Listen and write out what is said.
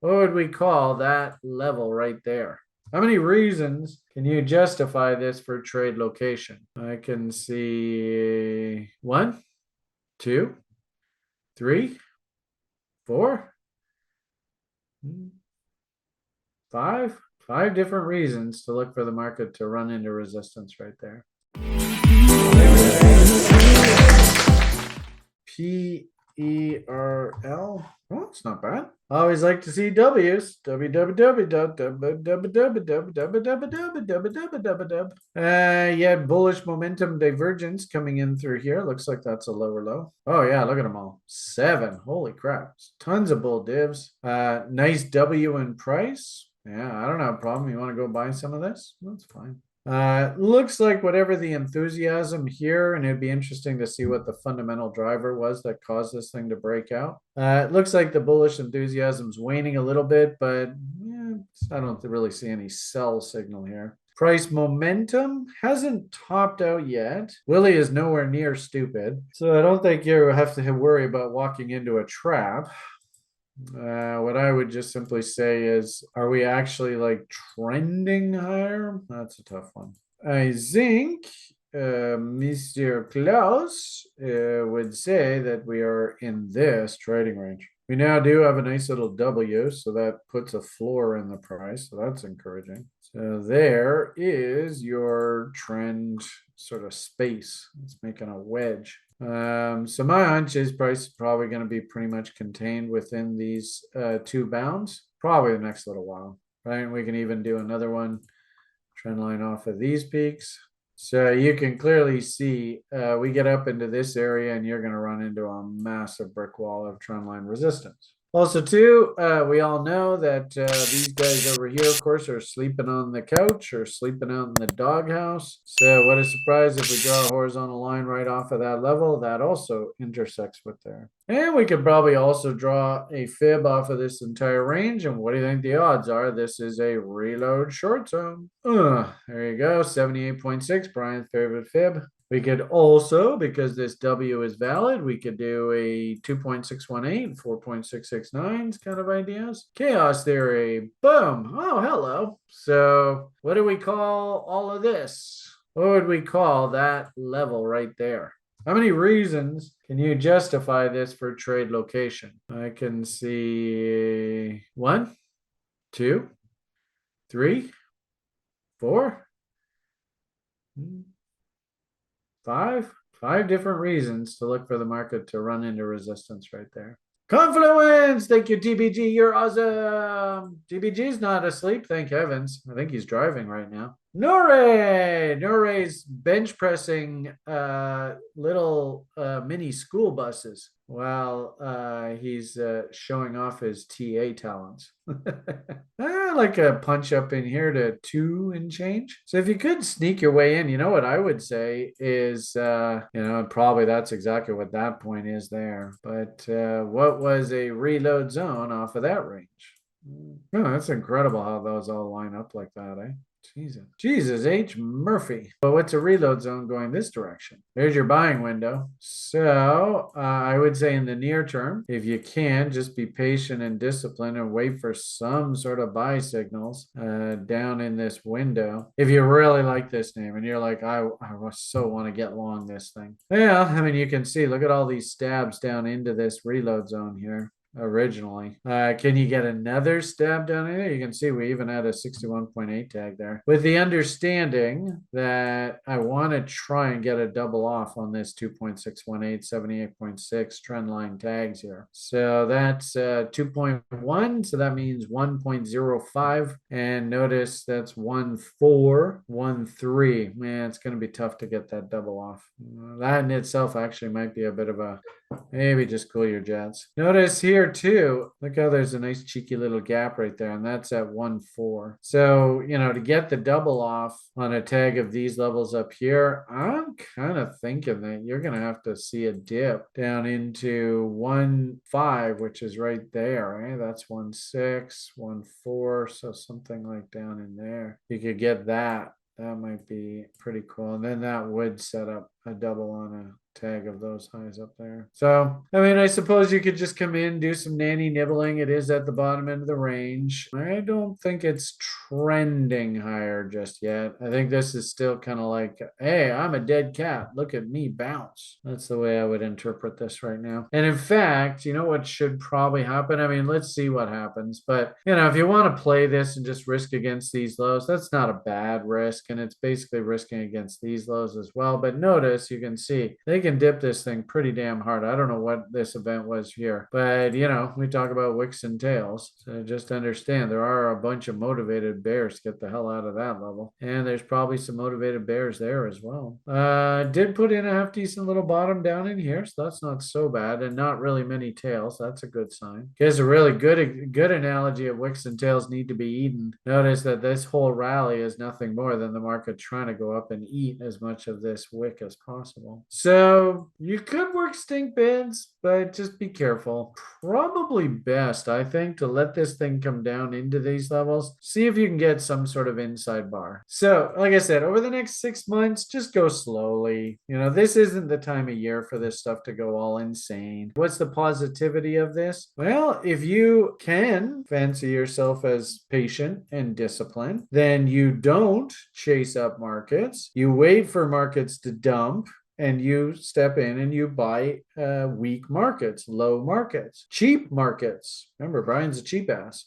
What would we call that level right there? How many reasons can you justify this for trade location? I can see 1, 2, 3, 4, 5. 5 different reasons to look for the market to run into resistance right there. PERL. Oh, it's not bad. I always like to see W's. Yeah, bullish momentum divergence coming in through here. Looks like that's a lower low. Oh yeah, look at them all. 7. Holy crap. Tons of bull divs. Nice W in price. Yeah, I don't have a problem. You want to go buy some of this? That's fine. Looks like whatever the enthusiasm here, and it'd be interesting to see what the fundamental driver was that caused this thing to break out. It looks like the bullish enthusiasm's waning a little bit, but yeah, I don't really see any sell signal here. Price momentum hasn't topped out yet. Willie is nowhere near stupid, so I don't think you have to worry about walking into a trap. What I would just simply say is, are we actually like trending higher? That's a tough one. I think Mr. Klaus would say that we are in this trading range. We now do have a nice little W, so that puts a floor in the price. So that's encouraging. So there is your trend sort of space. It's making a wedge. So my hunch is price is probably going to be pretty much contained within these two bounds, probably the next little while, right? We can even do another one, trend line off of these peaks. So you can clearly see we get up into this area and you're going to run into a massive brick wall of trend line resistance. Also, too, we all know that these guys over here, of course, are sleeping on the couch or sleeping out in the doghouse. So what a surprise if we draw a horizontal line right off of that level, that also intersects with there. And we could probably also draw a fib off of this entire range. And what do you think the odds are? This is a reload short zone. There you go, 78.6, Brian's favorite fib. We could also, because this W is valid, we could do a 2.618, 4.669 kind of ideas. Chaos theory. Boom. Oh, hello. So what do we call all of this? What would we call that level right there? How many reasons can you justify this for trade location? I can see 1, 2, 3, 4. 5 different reasons to look for the market to run into resistance right there. Confluence, thank you, TBG. You're awesome. TBG's not asleep, thank heavens. I think he's driving right now. Nore's bench pressing little mini school buses while he's showing off his TA talents. I like a punch up in here to 2 and change. So if you could sneak your way in, you know what I would say is, probably that's exactly what that point is there. But what was a reload zone off of that range? Oh, that's incredible how those all line up like that, eh? Jesus H. Murphy. But what's a reload zone going this direction? There's your buying window. So I would say in the near term, if you can, just be patient and disciplined and wait for some sort of buy signals down in this window. If you really like this name and you're like, I so want to get long this thing. Yeah, I mean, you can see, look at all these stabs down into this reload zone here originally. Can you get another stab down in there? You can see we even had a 61.8 tag there. With the understanding that I want to try and get a double off on this 2.618, 78.6 trend line tags here. So that's 2.1. So that means 1.05. And notice that's 1.413. Man, it's going to be tough to get that double off. That in itself actually might be a bit of a maybe just cool your jets. Notice here too, look how there's a nice cheeky little gap right there, and that's at 1.4. So, to get the double off on a tag of these levels up here, I'm kind of thinking that you're going to have to see a dip down into 1.5, which is right there. Eh? That's 1.6, 1.4. So something like down in there. You could get that. That might be pretty cool. And then that would set up a double on tag of those highs up there. So, I mean, I suppose you could just come in, do some nanny nibbling. It is at the bottom end of the range. I don't think it's trending higher just yet. I think this is still kind of like, hey, I'm a dead cat. Look at me bounce. That's the way I would interpret this right now. And in fact, you know what should probably happen? I mean, let's see what happens. But, you know, if you want to play this and just risk against these lows, that's not a bad risk. And it's basically risking against these lows as well. But notice you can see they can dip this thing pretty damn hard. I don't know what this event was here, but you know, we talk about wicks and tails. So just understand there are a bunch of motivated bears. Get the hell out of that level. And there's probably some motivated bears there as well. Did put in a half decent little bottom down in here, so that's not so bad, and not really many tails. That's a good sign. Gives a really good analogy of wicks and tails need to be eaten. Notice that this whole rally is nothing more than the market trying to go up and eat as much of this wick as possible. So you could work stink bids, but just be careful. Probably best, I think, to let this thing come down into these levels. See if you can get some sort of inside bar. So, like I said, over the next 6 months, just go slowly. You know, this isn't the time of year for this stuff to go all insane. What's the positivity of this? Well, if you can fancy yourself as patient and disciplined, then you don't chase up markets. You wait for markets to dump, and you step in and you buy weak markets, low markets, cheap markets. Remember, Brian's a cheap ass.